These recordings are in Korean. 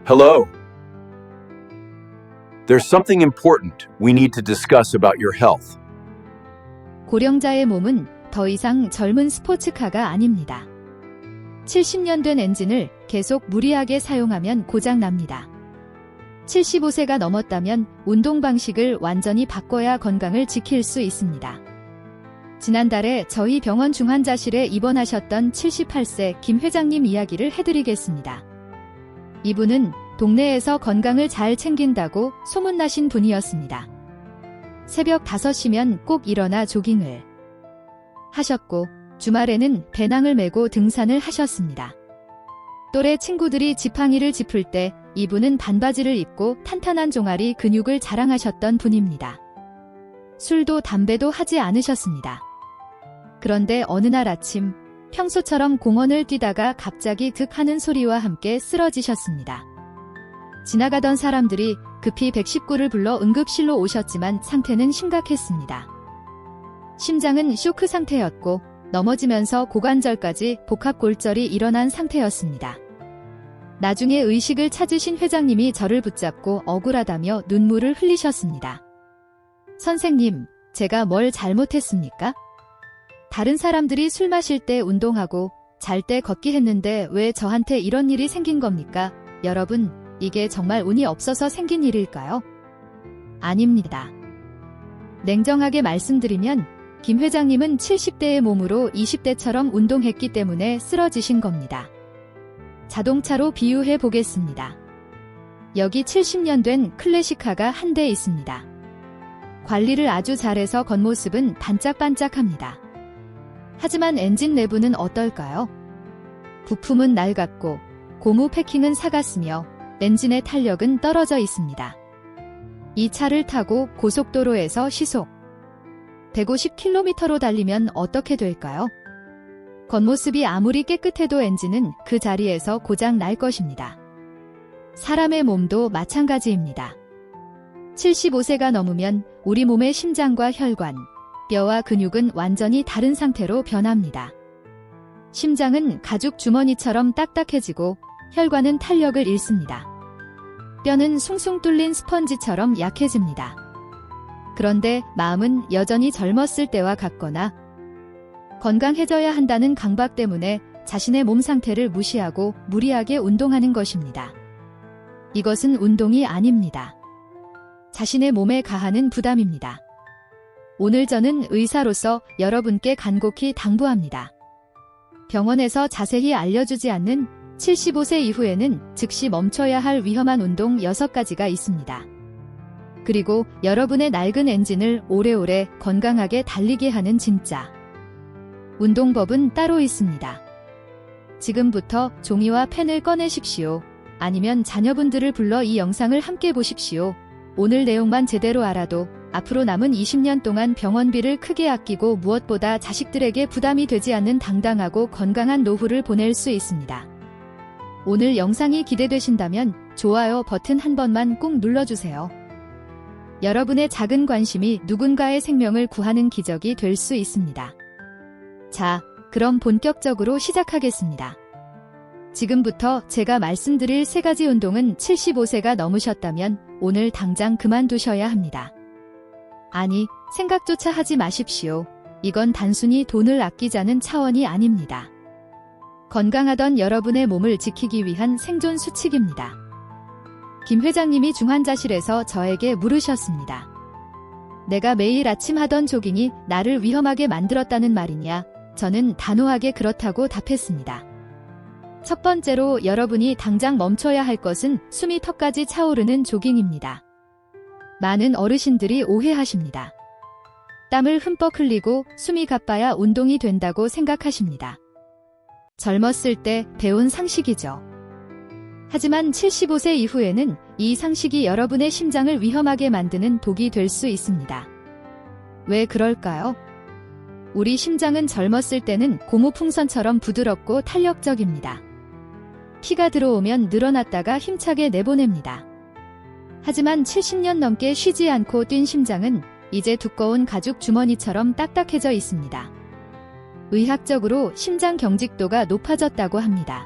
Hello. There's something important we need to discuss about your health. 고령자의 몸은 더 이상 젊은 스포츠카가 아닙니다. 70년 된 엔진을 계속 무리하게 사용하면 고장납니다. 75세가 넘었다면 운동 방식을 완전히 바꿔야 건강을 지킬 수 있습니다. 지난달에 저희 병원 중환자실에 입원하셨던 78세 김 회장님 이야기를 해드리겠습니다. 이분은 동네에서 건강을 잘 챙긴다고 소문나신 분이었습니다. 새벽 5시면 꼭 일어나 조깅을 하셨고 주말에는 배낭을 메고 등산을 하셨습니다. 또래 친구들이 지팡이를 짚을 때 이분은 반바지를 입고 탄탄한 종아리 근육을 자랑하셨던 분입니다. 술도 담배도 하지 않으셨습니다. 그런데 어느 날 아침 평소처럼 공원을 뛰다가 갑자기 득 하는 소리와 함께 쓰러지셨습니다. 지나가던 사람들이 급히 119를 불러 응급실로 오셨지만 상태는 심각했습니다. 심장은 쇼크 상태였고 넘어지면서 고관절까지 복합골절이 일어난 상태였습니다. 나중에 의식을 찾으신 회장님이 저를 붙잡고 억울하다며 눈물을 흘리셨습니다. 선생님, 제가 뭘 잘못했습니까? 다른 사람들이 술 마실 때 운동하고 잘 때 걷기 했는데 왜 저한테 이런 일이 생긴 겁니까? 여러분, 이게 정말 운이 없어서 생긴 일일까요? 아닙니다. 냉정하게 말씀드리면 김 회장님은 70대의 몸으로 20대처럼 운동했기 때문에 쓰러지신 겁니다. 자동차로 비유해 보겠습니다. 여기 70년 된 클래식카가 한 대 있습니다. 관리를 아주 잘해서 겉모습은 반짝반짝합니다. 하지만 엔진 내부는 어떨까요? 부품은 낡았고 고무 패킹은 사갔으며 엔진의 탄력은 떨어져 있습니다. 이 차를 타고 고속도로에서 시속 150km로 달리면 어떻게 될까요? 겉모습이 아무리 깨끗해도 엔진은 그 자리에서 고장 날 것입니다. 사람의 몸도 마찬가지입니다. 75세가 넘으면 우리 몸의 심장과 혈관, 뼈와 근육은 완전히 다른 상태로 변합니다. 심장은 가죽 주머니처럼 딱딱해지고 혈관은 탄력을 잃습니다. 뼈는 숭숭 뚫린 스펀지처럼 약해집니다. 그런데 마음은 여전히 젊었을 때와 같거나 건강해져야 한다는 강박 때문에 자신의 몸 상태를 무시하고 무리하게 운동하는 것입니다. 이것은 운동이 아닙니다. 자신의 몸에 가하는 부담입니다. 오늘 저는 의사로서 여러분께 간곡히 당부합니다. 병원에서 자세히 알려주지 않는 75세 이후에는 즉시 멈춰야 할 위험한 운동 6가지가 있습니다. 그리고 여러분의 낡은 엔진을 오래오래 건강하게 달리게 하는 진짜 운동법은 따로 있습니다. 지금부터 종이와 펜을 꺼내십시오. 아니면 자녀분들을 불러 이 영상을 함께 보십시오. 오늘 내용만 제대로 알아도 앞으로 남은 20년 동안 병원비를 크게 아끼고 무엇보다 자식들에게 부담이 되지 않는 당당하고 건강한 노후를 보낼 수 있습니다. 오늘 영상이 기대되신다면 좋아요 버튼 한 번만 꾹 눌러주세요. 여러분의 작은 관심이 누군가의 생명을 구하는 기적이 될 수 있습니다. 자, 그럼 본격적으로 시작하겠습니다. 지금부터 제가 말씀드릴 3가지 운동은 75세가 넘으셨다면 오늘 당장 그만두셔야 합니다. 아니, 생각조차 하지 마십시오. 이건 단순히 돈을 아끼자는 차원이 아닙니다. 건강하던 여러분의 몸을 지키기 위한 생존 수칙입니다. 김 회장님이 중환자실에서 저에게 물으셨습니다. 내가 매일 아침 하던 조깅이 나를 위험하게 만들었다는 말이냐? 저는 단호하게 그렇다고 답했습니다. 첫 번째로 여러분이 당장 멈춰야 할 것은 숨이 턱까지 차오르는 조깅입니다. 많은 어르신들이 오해하십니다. 땀을 흠뻑 흘리고 숨이 가빠야 운동이 된다고 생각하십니다. 젊었을 때 배운 상식이죠. 하지만 75세 이후에는 이 상식이 여러분의 심장을 위험하게 만드는 독이 될 수 있습니다. 왜 그럴까요? 우리 심장은 젊었을 때는 고무풍선처럼 부드럽고 탄력적입니다. 피가 들어오면 늘어났다가 힘차게 내보냅니다. 하지만 70년 넘게 쉬지 않고 뛴 심장은 이제 두꺼운 가죽 주머니처럼 딱딱해져 있습니다. 의학적으로 심장 경직도가 높아졌다고 합니다.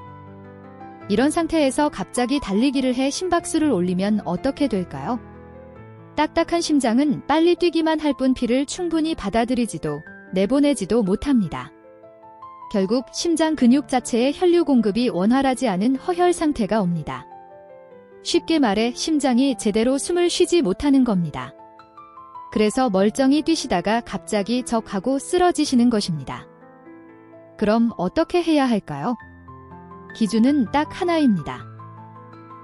이런 상태에서 갑자기 달리기를 해 심박수를 올리면 어떻게 될까요? 딱딱한 심장은 빨리 뛰기만 할 뿐 피를 충분히 받아들이지도 내보내지도 못합니다. 결국 심장 근육 자체의 혈류 공급이 원활하지 않은 허혈 상태가 옵니다. 쉽게 말해 심장이 제대로 숨을 쉬지 못하는 겁니다. 그래서 멀쩡히 뛰시다가 갑자기 적하고 쓰러지시는 것입니다. 그럼 어떻게 해야 할까요? 기준은 딱 하나입니다.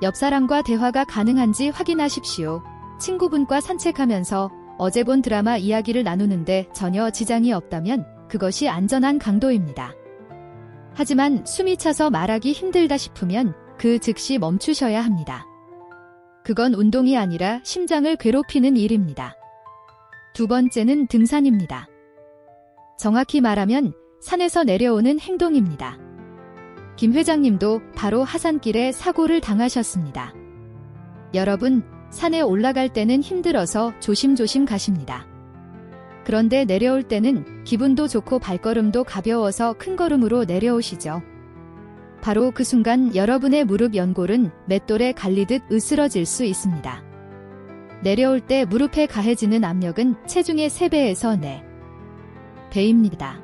옆 사람과 대화가 가능한지 확인하십시오. 친구분과 산책하면서 어제 본 드라마 이야기를 나누는데 전혀 지장이 없다면 그것이 안전한 강도입니다. 하지만 숨이 차서 말하기 힘들다 싶으면 그 즉시 멈추셔야 합니다. 그건 운동이 아니라 심장을 괴롭히는 일입니다. 두 번째는 등산입니다. 정확히 말하면 산에서 내려오는 행동입니다. 김 회장님도 바로 하산길에 사고를 당하셨습니다. 여러분, 산에 올라갈 때는 힘들어서 조심조심 가십니다. 그런데 내려올 때는 기분도 좋고 발걸음도 가벼워서 큰 걸음으로 내려오시죠. 바로 그 순간 여러분의 무릎 연골은 맷돌에 갈리듯 으스러질 수 있습니다. 내려올 때 무릎에 가해지는 압력은 체중의 3배에서 4배입니다.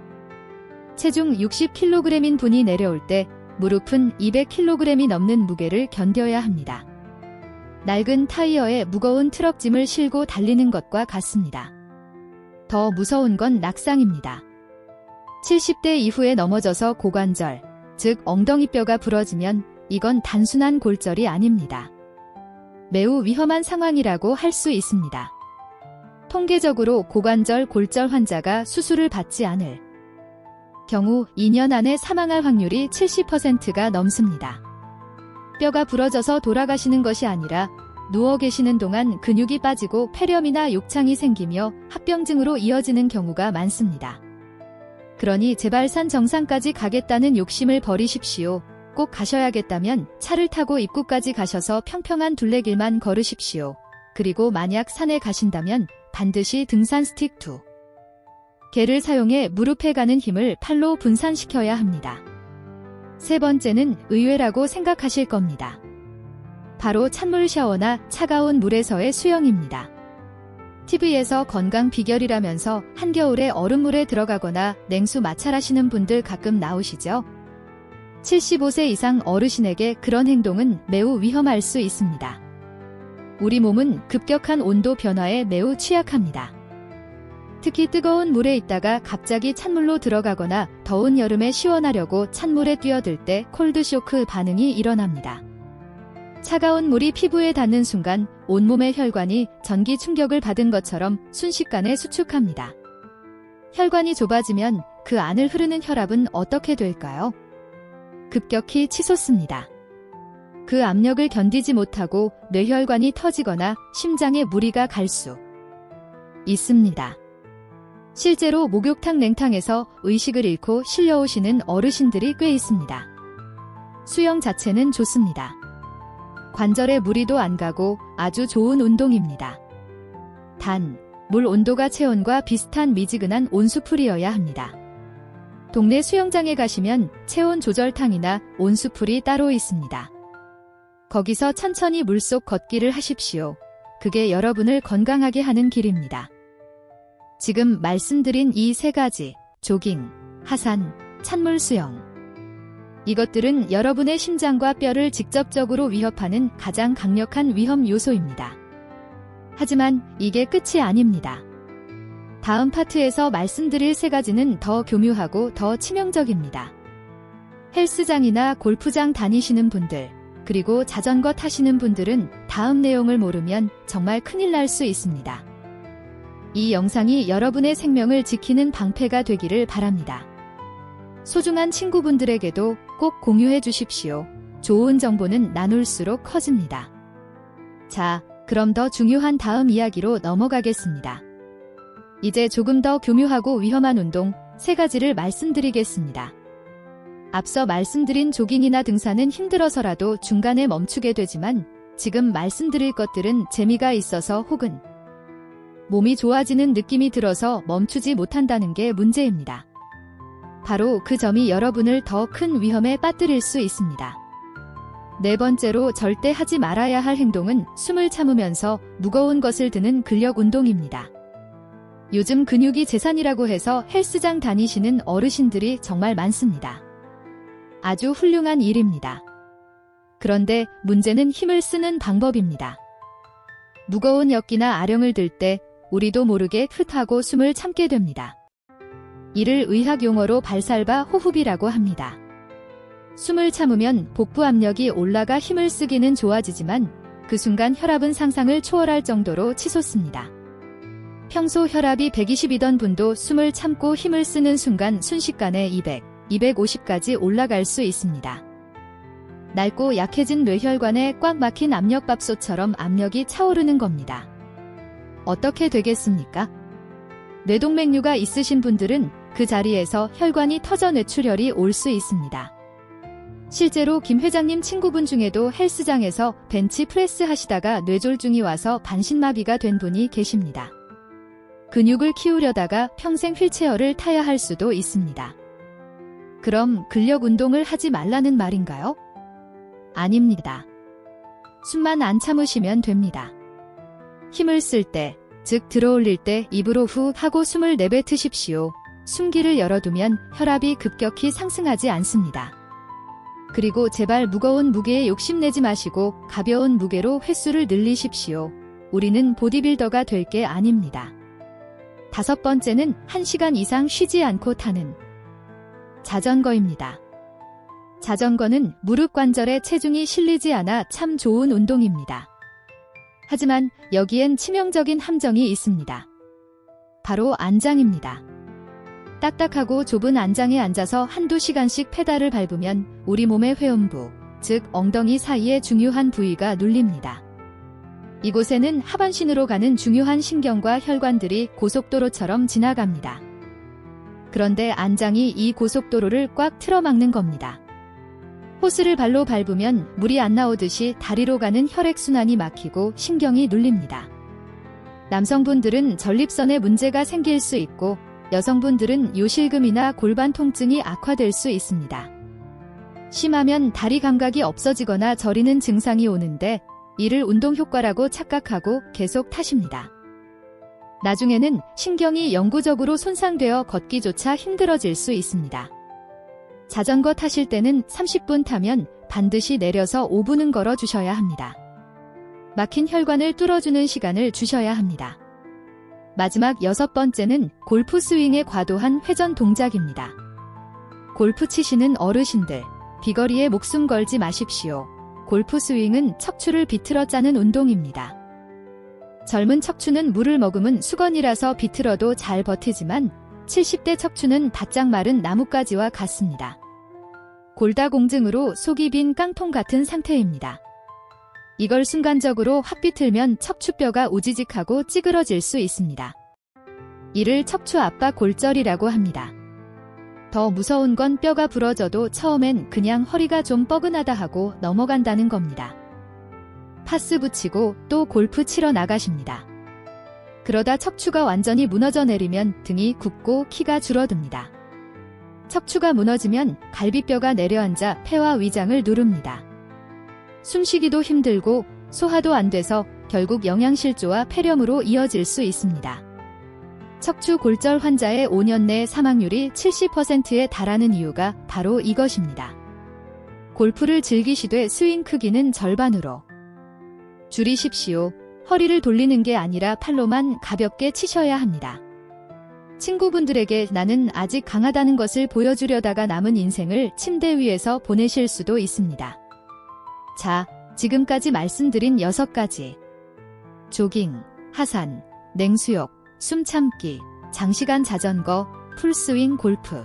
체중 60kg인 분이 내려올 때 무릎은 200kg이 넘는 무게를 견뎌야 합니다. 낡은 타이어에 무거운 트럭짐을 실고 달리는 것과 같습니다. 더 무서운 건 낙상입니다. 70대 이후에 넘어져서 고관절, 즉 엉덩이뼈가 부러지면 이건 단순한 골절이 아닙니다. 매우 위험한 상황이라고 할 수 있습니다. 통계적으로 고관절 골절 환자가 수술을 받지 않을 경우 2년 안에 사망할 확률이 70%가 넘습니다. 뼈가 부러져서 돌아가시는 것이 아니라 누워 계시는 동안 근육이 빠지고 폐렴이나 욕창이 생기며 합병증으로 이어지는 경우가 많습니다. 그러니 제발 산 정상까지 가겠다는 욕심을 버리십시오. 꼭 가셔야겠다면 차를 타고 입구까지 가셔서 평평한 둘레길만 걸으십시오. 그리고 만약 산에 가신다면 반드시 등산 스틱 2개를 사용해 무릎에 가는 힘을 팔로 분산시켜야 합니다. 세 번째는 의외라고 생각하실 겁니다. 바로 찬물 샤워나 차가운 물에서의 수영입니다. TV에서 건강 비결이라면서 한겨울에 얼음물에 들어가거나 냉수 마찰하시는 분들 가끔 나오시죠? 75세 이상 어르신에게 그런 행동은 매우 위험할 수 있습니다. 우리 몸은 급격한 온도 변화에 매우 취약합니다. 특히 뜨거운 물에 있다가 갑자기 찬물로 들어가거나 더운 여름에 시원하려고 찬물에 뛰어들 때 콜드쇼크 반응이 일어납니다. 차가운 물이 피부에 닿는 순간 온몸의 혈관이 전기 충격을 받은 것처럼 순식간에 수축합니다. 혈관이 좁아지면 그 안을 흐르는 혈압은 어떻게 될까요? 급격히 치솟습니다. 그 압력을 견디지 못하고 뇌혈관이 터지거나 심장에 무리가 갈 수 있습니다. 실제로 목욕탕 냉탕에서 의식을 잃고 실려오시는 어르신들이 꽤 있습니다. 수영 자체는 좋습니다. 관절에 무리도 안 가고 아주 좋은 운동입니다. 단, 물 온도가 체온과 비슷한 미지근한 온수풀이어야 합니다. 동네 수영장에 가시면 체온 조절탕이나 온수풀이 따로 있습니다. 거기서 천천히 물속 걷기를 하십시오. 그게 여러분을 건강하게 하는 길입니다. 지금 말씀드린 이 3가지, 조깅, 하산, 찬물 수영. 이것들은 여러분의 심장과 뼈를 직접적으로 위협하는 가장 강력한 위험 요소입니다. 하지만 이게 끝이 아닙니다. 다음 파트에서 말씀드릴 3가지는 더 교묘하고 더 치명적입니다. 헬스장이나 골프장 다니시는 분들, 그리고 자전거 타시는 분들은 다음 내용을 모르면 정말 큰일 날 수 있습니다. 이 영상이 여러분의 생명을 지키는 방패가 되기를 바랍니다. 소중한 친구분들에게도 꼭 공유해 주십시오. 좋은 정보는 나눌수록 커집니다. 자, 그럼 더 중요한 다음 이야기로 넘어가겠습니다. 이제 조금 더 교묘하고 위험한 운동 3가지를 말씀드리겠습니다. 앞서 말씀드린 조깅이나 등산은 힘들어서라도 중간에 멈추게 되지만 지금 말씀드릴 것들은 재미가 있어서 혹은 몸이 좋아지는 느낌이 들어서 멈추지 못한다는 게 문제입니다. 바로 그 점이 여러분을 더 큰 위험에 빠뜨릴 수 있습니다. 네 번째로 절대 하지 말아야 할 행동은 숨을 참으면서 무거운 것을 드는 근력 운동입니다. 요즘 근육이 재산이라고 해서 헬스장 다니시는 어르신들이 정말 많습니다. 아주 훌륭한 일입니다. 그런데 문제는 힘을 쓰는 방법입니다. 무거운 역기나 아령을 들 때 우리도 모르게 흗하고 숨을 참게 됩니다. 이를 의학 용어로 발살바 호흡이라고 합니다. 숨을 참으면 복부 압력이 올라가 힘을 쓰기는 좋아지지만 그 순간 혈압은 상상을 초월할 정도로 치솟습니다. 평소 혈압이 120이던 분도 숨을 참고 힘을 쓰는 순간 순식간에 200, 250까지 올라갈 수 있습니다. 낡고 약해진 뇌혈관에 꽉 막힌 압력밥솥처럼 압력이 차오르는 겁니다. 어떻게 되겠습니까? 뇌동맥류가 있으신 분들은 그 자리에서 혈관이 터져 뇌출혈이 올 수 있습니다. 실제로 김 회장님 친구분 중에도 헬스장에서 벤치 프레스 하시다가 뇌졸중이 와서 반신마비가 된 분이 계십니다. 근육을 키우려다가 평생 휠체어를 타야 할 수도 있습니다. 그럼 근력 운동을 하지 말라는 말인가요? 아닙니다. 숨만 안 참으시면 됩니다. 힘을 쓸 때, 즉 들어올릴 때 입으로 후 하고 숨을 내뱉으십시오. 숨기를 열어두면 혈압이 급격히 상승하지 않습니다. 그리고 제발 무거운 무게에 욕심내지 마시고 가벼운 무게로 횟수를 늘리십시오. 우리는 보디빌더가 될 게 아닙니다. 다섯 번째는 1시간 이상 쉬지 않고 타는 자전거입니다. 자전거는 무릎 관절에 체중이 실리지 않아 참 좋은 운동입니다. 하지만 여기엔 치명적인 함정이 있습니다. 바로 안장입니다. 딱딱하고 좁은 안장에 앉아서 한두 시간씩 페달을 밟으면 우리 몸의 회음부, 즉 엉덩이 사이의 중요한 부위가 눌립니다. 이곳에는 하반신으로 가는 중요한 신경과 혈관들이 고속도로처럼 지나갑니다. 그런데 안장이 이 고속도로를 꽉 틀어막는 겁니다. 호스를 발로 밟으면 물이 안 나오듯이 다리로 가는 혈액순환이 막히고 신경이 눌립니다. 남성분들은 전립선에 문제가 생길 수 있고 여성분들은 요실금이나 골반 통증이 악화될 수 있습니다. 심하면 다리 감각이 없어지거나 저리는 증상이 오는데 이를 운동 효과라고 착각하고 계속 타십니다. 나중에는 신경이 영구적으로 손상되어 걷기조차 힘들어질 수 있습니다. 자전거 타실 때는 30분 타면 반드시 내려서 5분은 걸어 주셔야 합니다. 막힌 혈관을 뚫어주는 시간을 주셔야 합니다. 마지막 여섯 번째는 골프 스윙의 과도한 회전 동작입니다. 골프 치시는 어르신들, 비거리에 목숨 걸지 마십시오. 골프 스윙은 척추를 비틀어 짜는 운동입니다. 젊은 척추는 물을 머금은 수건이라서 비틀어도 잘 버티지만 70대 척추는 바짝 마른 나뭇가지와 같습니다. 골다공증으로 속이 빈 깡통 같은 상태입니다. 이걸 순간적으로 확 비틀면 척추뼈가 우지직하고 찌그러질 수 있습니다. 이를 척추 압박 골절이라고 합니다. 더 무서운 건 뼈가 부러져도 처음엔 그냥 허리가 좀 뻐근하다 하고 넘어간다는 겁니다. 파스 붙이고 또 골프 치러 나가십니다. 그러다 척추가 완전히 무너져 내리면 등이 굽고 키가 줄어듭니다. 척추가 무너지면 갈비뼈가 내려앉아 폐와 위장을 누릅니다. 숨쉬기도 힘들고 소화도 안 돼서 결국 영양실조와 폐렴으로 이어질 수 있습니다. 척추 골절 환자의 5년 내 사망률이 70%에 달하는 이유가 바로 이것입니다. 골프를 즐기시되 스윙 크기는 절반으로 줄이십시오. 허리를 돌리는 게 아니라 팔로만 가볍게 치셔야 합니다. 친구분들에게 나는 아직 강하다는 것을 보여주려다가 남은 인생을 침대 위에서 보내실 수도 있습니다. 자, 지금까지 말씀드린 6가지. 조깅, 하산, 냉수욕, 숨참기, 장시간 자전거, 풀스윙 골프.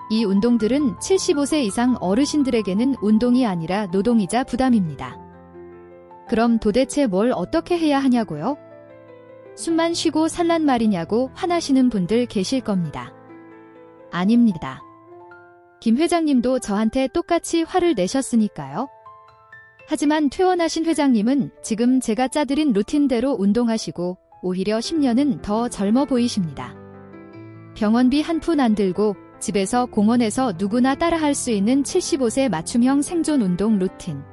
이 운동들은 75세 이상 어르신들에게는 운동이 아니라 노동이자 부담입니다. 그럼 도대체 뭘 어떻게 해야 하냐고요? 숨만 쉬고 살란 말이냐고 화나시는 분들 계실 겁니다. 아닙니다. 김 회장님도 저한테 똑같이 화를 내셨으니까요. 하지만 퇴원하신 회장님은 지금 제가 짜드린 루틴대로 운동하시고 오히려 10년은 더 젊어 보이십니다. 병원비 한 푼 안 들고 집에서 공원에서 누구나 따라할 수 있는 75세 맞춤형 생존 운동 루틴.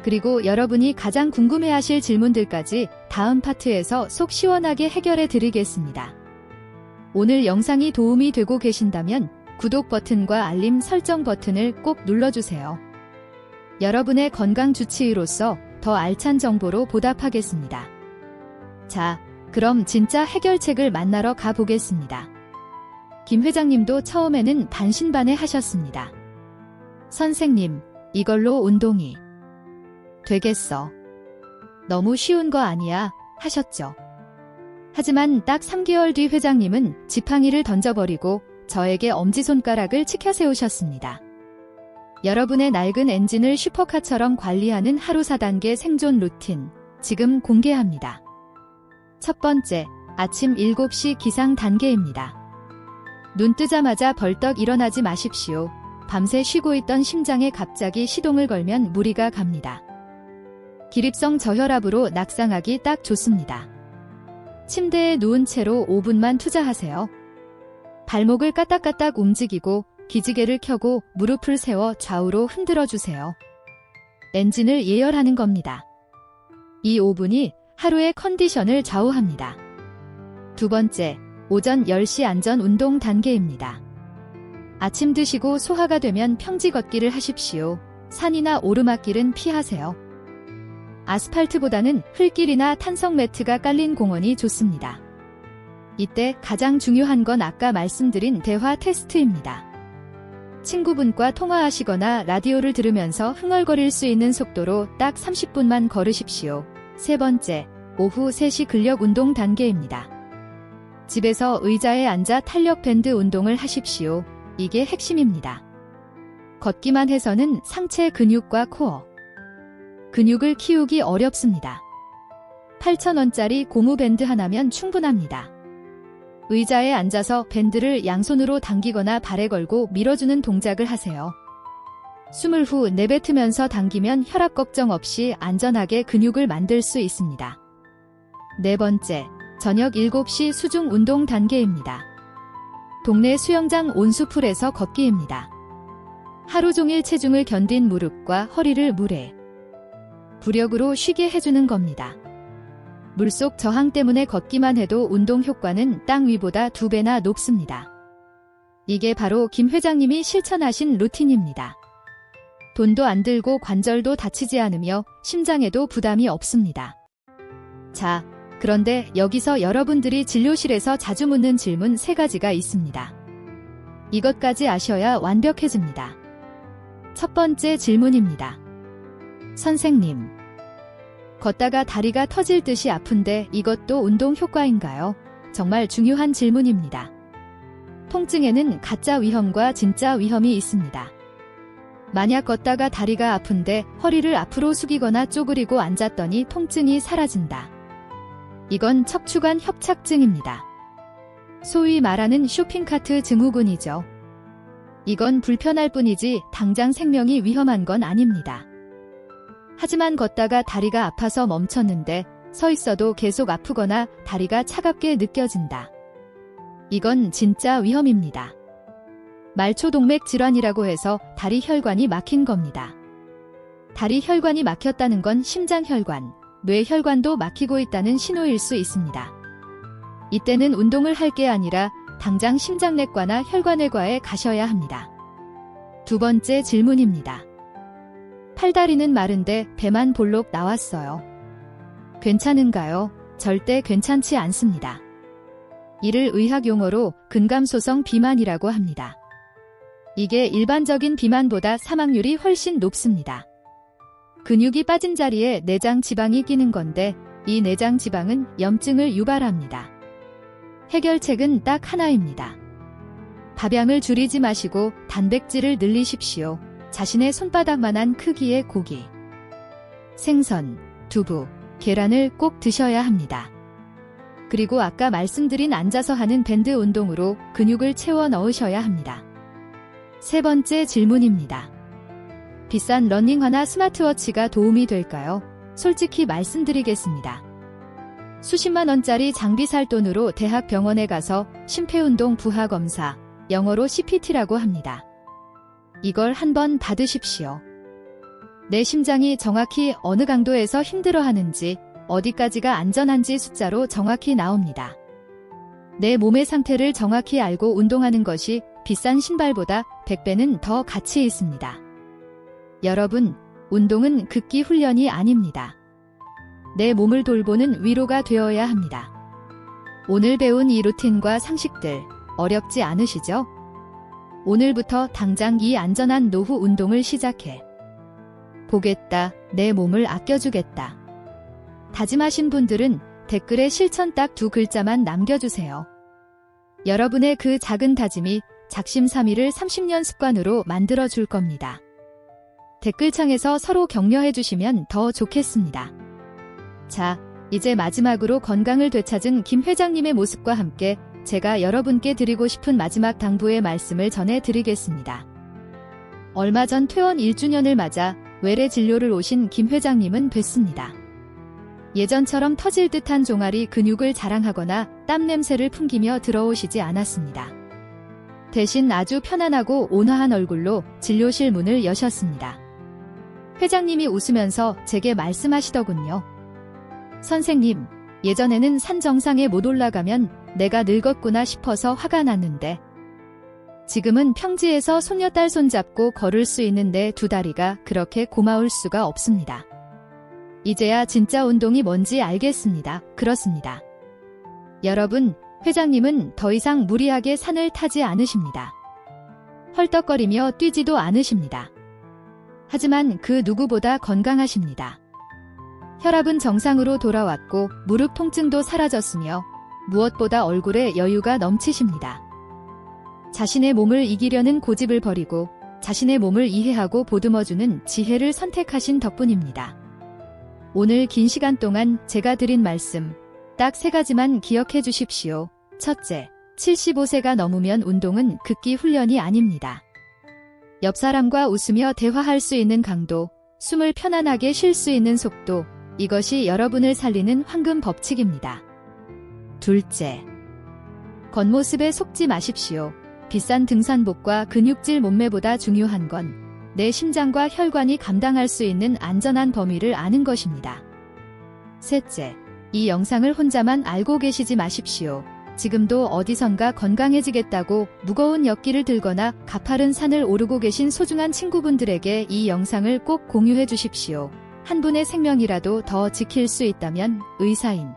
그리고 여러분이 가장 궁금해하실 질문들까지 다음 파트에서 속 시원하게 해결해 드리겠습니다. 오늘 영상이 도움이 되고 계신다면 구독 버튼과 알림 설정 버튼을 꼭 눌러주세요. 여러분의 건강 주치의로서 더 알찬 정보로 보답하겠습니다. 자, 그럼 진짜 해결책을 만나러 가보겠습니다. 김 회장님도 처음에는 반신반의 하셨습니다. 선생님, 이걸로 운동이 되겠어. 너무 쉬운 거 아니야, 하셨죠. 하지만 딱 3개월 뒤 회장님은 지팡이를 던져버리고 저에게 엄지손가락을 치켜세우셨습니다. 여러분의 낡은 엔진을 슈퍼카처럼 관리하는 하루 4단계 생존 루틴, 지금 공개합니다. 첫 번째, 아침 7시 기상 단계입니다. 눈 뜨자마자 벌떡 일어나지 마십시오. 밤새 쉬고 있던 심장에 갑자기 시동을 걸면 무리가 갑니다. 기립성 저혈압으로 낙상하기 딱 좋습니다. 침대에 누운 채로 5분만 투자하세요. 발목을 까딱까딱 움직이고 기지개를 켜고 무릎을 세워 좌우로 흔들어주세요. 엔진을 예열하는 겁니다. 이 5분이 하루의 컨디션을 좌우합니다. 두 번째, 오전 10시 안전 운동 단계입니다. 아침 드시고 소화가 되면 평지 걷기를 하십시오. 산이나 오르막길은 피하세요. 아스팔트보다는 흙길이나 탄성 매트가 깔린 공원이 좋습니다. 이때 가장 중요한 건 아까 말씀드린 대화 테스트입니다. 친구분과 통화하시거나 라디오를 들으면서 흥얼거릴 수 있는 속도로 딱 30분만 걸으십시오. 세 번째, 오후 3시 근력 운동 단계입니다. 집에서 의자에 앉아 탄력 밴드 운동을 하십시오. 이게 핵심입니다. 걷기만 해서는 상체 근육과 코어, 근육을 키우기 어렵습니다. 8,000원짜리 고무 밴드 하나면 충분합니다. 의자에 앉아서 밴드를 양손으로 당기거나 발에 걸고 밀어주는 동작을 하세요. 숨을 후 내뱉으면서 당기면 혈압 걱정 없이 안전하게 근육을 만들 수 있습니다. 네 번째, 저녁 7시 수중 운동 단계입니다. 동네 수영장 온수풀에서 걷기입니다. 하루 종일 체중을 견딘 무릎과 허리를 물에 부력으로 쉬게 해주는 겁니다. 물속 저항 때문에 걷기만 해도 운동 효과는 땅 위보다 2배나 높습니다. 이게 바로 김 회장님이 실천하신 루틴입니다. 돈도 안 들고 관절도 다치지 않으며 심장에도 부담이 없습니다. 자, 그런데 여기서 여러분들이 진료실에서 자주 묻는 질문 3가지가 있습니다. 이것까지 아셔야 완벽해집니다. 첫 번째 질문입니다. 선생님, 걷다가 다리가 터질 듯이 아픈데 이것도 운동 효과인가요? 정말 중요한 질문입니다. 통증에는 가짜 위험과 진짜 위험이 있습니다. 만약 걷다가 다리가 아픈데 허리를 앞으로 숙이거나 쪼그리고 앉았더니 통증이 사라진다. 이건 척추관 협착증입니다. 소위 말하는 쇼핑카트 증후군이죠. 이건 불편할 뿐이지 당장 생명이 위험한 건 아닙니다. 하지만 걷다가 다리가 아파서 멈췄는데 서 있어도 계속 아프거나 다리가 차갑게 느껴진다. 이건 진짜 위험입니다. 말초동맥 질환이라고 해서 다리 혈관이 막힌 겁니다. 다리 혈관이 막혔다는 건 심장혈관, 뇌혈관도 막히고 있다는 신호일 수 있습니다. 이때는 운동을 할 게 아니라 당장 심장내과나 혈관외과에 가셔야 합니다. 두 번째 질문입니다. 팔다리는 마른데 배만 볼록 나왔어요. 괜찮은가요? 절대 괜찮지 않습니다. 이를 의학 용어로 근감소성 비만이라고 합니다. 이게 일반적인 비만보다 사망률이 훨씬 높습니다. 근육이 빠진 자리에 내장 지방이 끼는 건데 이 내장 지방은 염증을 유발합니다. 해결책은 딱 하나입니다. 밥양을 줄이지 마시고 단백질을 늘리십시오. 자신의 손바닥만한 크기의 고기, 생선, 두부, 계란을 꼭 드셔야 합니다. 그리고 아까 말씀드린 앉아서 하는 밴드 운동으로 근육을 채워 넣으셔야 합니다. 세 번째 질문입니다. 비싼 러닝화나 스마트워치가 도움이 될까요? 솔직히 말씀드리겠습니다. 수십만 원짜리 장비 살 돈으로 대학 병원에 가서 심폐운동 부하검사, 영어로 CPT라고 합니다. 이걸 한번 받으십시오. 내 심장이 정확히 어느 강도에서 힘들어하는지, 어디까지가 안전한지 숫자로 정확히 나옵니다. 내 몸의 상태를 정확히 알고 운동하는 것이 비싼 신발보다 100배는 더 가치 있습니다. 여러분, 운동은 극기 훈련이 아닙니다. 내 몸을 돌보는 위로가 되어야 합니다. 오늘 배운 이 루틴과 상식들 어렵지 않으시죠? 오늘부터 당장 이 안전한 노후 운동을 시작해 보겠다. 내 몸을 아껴주겠다. 다짐하신 분들은 댓글에 실천 딱 2글자만 남겨주세요. 여러분의 그 작은 다짐이 작심삼일을 30년 습관으로 만들어줄 겁니다. 댓글창에서 서로 격려해 주시면 더 좋겠습니다. 자, 이제 마지막으로 건강을 되찾은 김 회장님의 모습과 함께 제가 여러분께 드리고 싶은 마지막 당부의 말씀을 전해드리겠습니다. 얼마 전 퇴원 1주년을 맞아 외래 진료를 오신 김 회장님은 됐습니다. 예전처럼 터질 듯한 종아리 근육을 자랑하거나 땀 냄새를 풍기며 들어오시지 않았습니다. 대신 아주 편안하고 온화한 얼굴로 진료실 문을 여셨습니다. 회장님이 웃으면서 제게 말씀하시더군요. 선생님, 예전에는 산 정상에 못 올라가면 내가 늙었구나 싶어서 화가 났는데 지금은 평지에서 손녀딸 손잡고 걸을 수 있는 내 2다리가 그렇게 고마울 수가 없습니다. 이제야 진짜 운동이 뭔지 알겠습니다. 그렇습니다. 여러분, 회장님은 더 이상 무리하게 산을 타지 않으십니다. 헐떡거리며 뛰지도 않으십니다. 하지만 그 누구보다 건강하십니다. 혈압은 정상으로 돌아왔고 무릎 통증도 사라졌으며 무엇보다 얼굴에 여유가 넘치십니다. 자신의 몸을 이기려는 고집을 버리고 자신의 몸을 이해하고 보듬어주는 지혜를 선택하신 덕분입니다. 오늘 긴 시간 동안 제가 드린 말씀 딱 3가지만 기억해 주십시오. 첫째, 75세가 넘으면 운동은 극기 훈련이 아닙니다. 옆 사람과 웃으며 대화할 수 있는 강도, 숨을 편안하게 쉴 수 있는 속도, 이것이 여러분을 살리는 황금 법칙입니다. 둘째, 겉모습에 속지 마십시오. 비싼 등산복과 근육질 몸매보다 중요한 건 내 심장과 혈관이 감당할 수 있는 안전한 범위를 아는 것입니다. 셋째, 이 영상을 혼자만 알고 계시지 마십시오. 지금도 어디선가 건강해지겠다고 무거운 역기를 들거나 가파른 산을 오르고 계신 소중한 친구분들에게 이 영상을 꼭 공유해 주십시오. 한 분의 생명이라도 더 지킬 수 있다면 의사인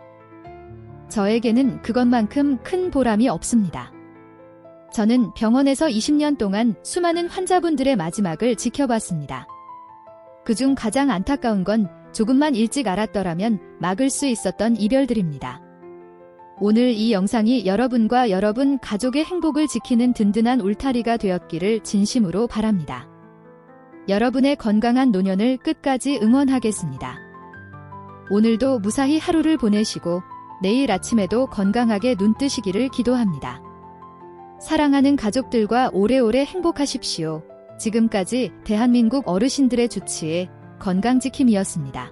저에게는 그것만큼 큰 보람이 없습니다. 저는 병원에서 20년 동안 수많은 환자분들의 마지막을 지켜봤습니다. 그중 가장 안타까운 건 조금만 일찍 알았더라면 막을 수 있었던 이별들입니다. 오늘 이 영상이 여러분과 여러분 가족의 행복을 지키는 든든한 울타리가 되었기를 진심으로 바랍니다. 여러분의 건강한 노년을 끝까지 응원하겠습니다. 오늘도 무사히 하루를 보내시고 내일 아침에도 건강하게 눈 뜨시기를 기도합니다. 사랑하는 가족들과 오래오래 행복하십시오. 지금까지 대한민국 어르신들의 주치의 건강지킴이었습니다.